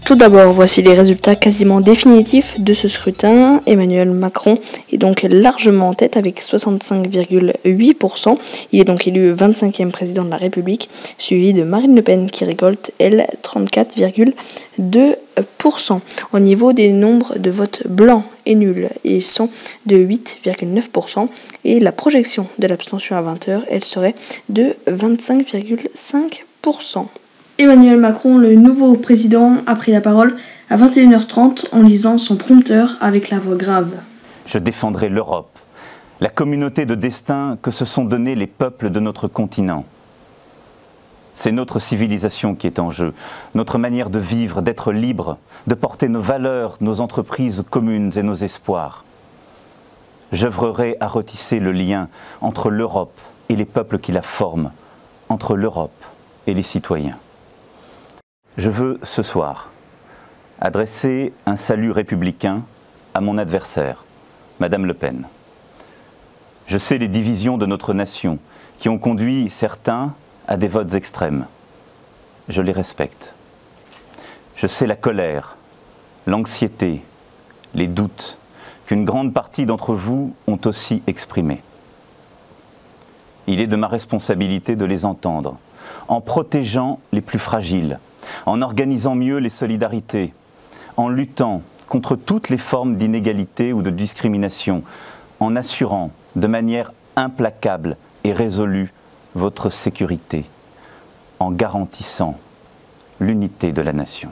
Tout d'abord, voici les résultats quasiment définitifs de ce scrutin. Emmanuel Macron est donc largement en tête avec 65,8%. Il est donc élu 25e président de la République, suivi de Marine Le Pen qui récolte, elle, 34,2%. Au niveau des nombres de votes blancs et nuls, ils sont de 8,9%. Et la projection de l'abstention à 20h, elle serait de 25,5%. Emmanuel Macron, le nouveau président, a pris la parole à 21h30 en lisant son prompteur avec la voix grave. Je défendrai l'Europe, la communauté de destin que se sont donnés les peuples de notre continent. C'est notre civilisation qui est en jeu, notre manière de vivre, d'être libre, de porter nos valeurs, nos entreprises communes et nos espoirs. J'œuvrerai à retisser le lien entre l'Europe et les peuples qui la forment, entre l'Europe et les citoyens. Je veux, ce soir, adresser un salut républicain à mon adversaire, Madame Le Pen. Je sais les divisions de notre nation qui ont conduit certains à des votes extrêmes. Je les respecte. Je sais la colère, l'anxiété, les doutes qu'une grande partie d'entre vous ont aussi exprimés. Il est de ma responsabilité de les entendre, en protégeant les plus fragiles, en organisant mieux les solidarités, en luttant contre toutes les formes d'inégalité ou de discrimination, en assurant de manière implacable et résolue votre sécurité, en garantissant l'unité de la nation.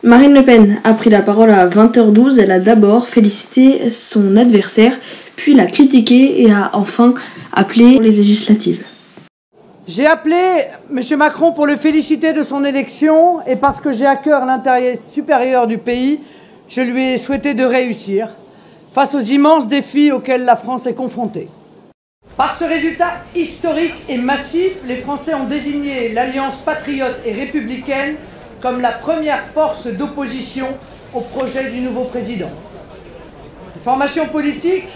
Marine Le Pen a pris la parole à 20h12. Elle a d'abord félicité son adversaire, puis l'a critiqué et a enfin appelé pour les législatives. J'ai appelé M. Macron pour le féliciter de son élection et parce que j'ai à cœur l'intérêt supérieur du pays, je lui ai souhaité de réussir face aux immenses défis auxquels la France est confrontée. Par ce résultat historique et massif, les Français ont désigné l'Alliance patriote et républicaine comme la première force d'opposition au projet du nouveau président. Les formations politiques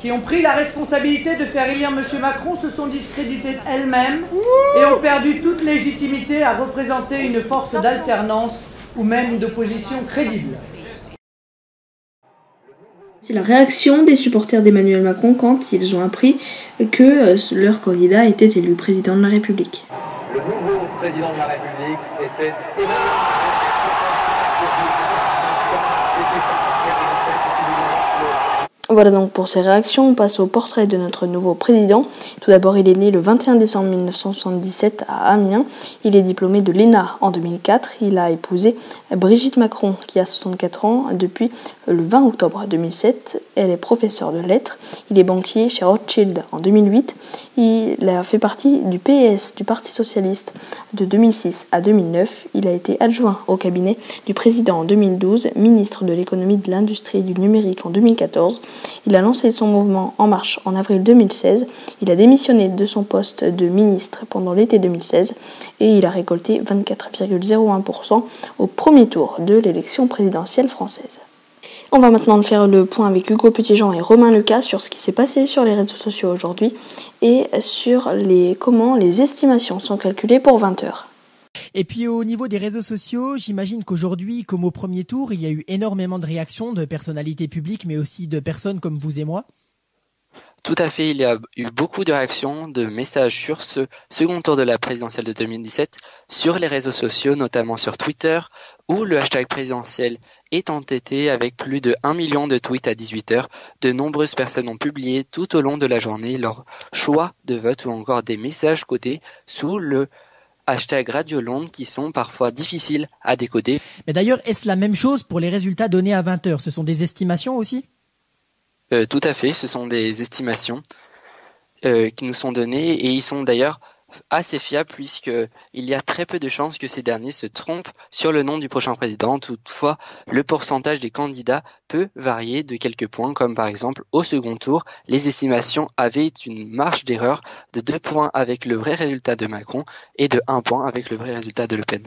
qui ont pris la responsabilité de faire élire M. Macron se sont discréditées elles-mêmes et ont perdu toute légitimité à représenter une force d'alternance ou même d'opposition crédible. C'est la réaction des supporters d'Emmanuel Macron quand ils ont appris que leur candidat était élu président de la République. Le nouveau président de la République et c'est Voilà donc pour ces réactions, on passe au portrait de notre nouveau président. Tout d'abord, il est né le 21 décembre 1977 à Amiens. Il est diplômé de l'ENA en 2004. Il a épousé Brigitte Macron qui a 64 ans depuis le 20 octobre 2007. Elle est professeure de lettres. Il est banquier chez Rothschild en 2008. Il a fait partie du PS, du Parti Socialiste, de 2006 à 2009. Il a été adjoint au cabinet du président en 2012, ministre de l'économie, de l'industrie et du numérique en 2014. Il a lancé son mouvement En Marche en avril 2016. Il a démissionné de son poste de ministre pendant l'été 2016 et il a récolté 24,01% au premier tour de l'élection présidentielle française. On va maintenant faire le point avec Hugo Petitjean et Romain Lucas sur ce qui s'est passé sur les réseaux sociaux aujourd'hui et sur comment les estimations sont calculées pour 20h. Et puis au niveau des réseaux sociaux, j'imagine qu'aujourd'hui, comme au premier tour, il y a eu énormément de réactions de personnalités publiques, mais aussi de personnes comme vous et moi. Tout à fait, il y a eu beaucoup de réactions, de messages sur ce second tour de la présidentielle de 2017 sur les réseaux sociaux, notamment sur Twitter, où le hashtag présidentiel est entêté avec plus de 1 million de tweets à 18h. De nombreuses personnes ont publié tout au long de la journée leur choix de vote ou encore des messages codés sous le hashtag Radio Londres qui sont parfois difficiles à décoder. Mais d'ailleurs, est-ce la même chose pour les résultats donnés à 20h? Ce sont des estimations aussi? Tout à fait, ce sont des estimations qui nous sont données et ils sont d'ailleurs assez fiables puisqu'il y a très peu de chances que ces derniers se trompent sur le nom du prochain président. Toutefois, le pourcentage des candidats peut varier de quelques points, comme par exemple au second tour, les estimations avaient une marge d'erreur de 2 points avec le vrai résultat de Macron et de 1 point avec le vrai résultat de Le Pen.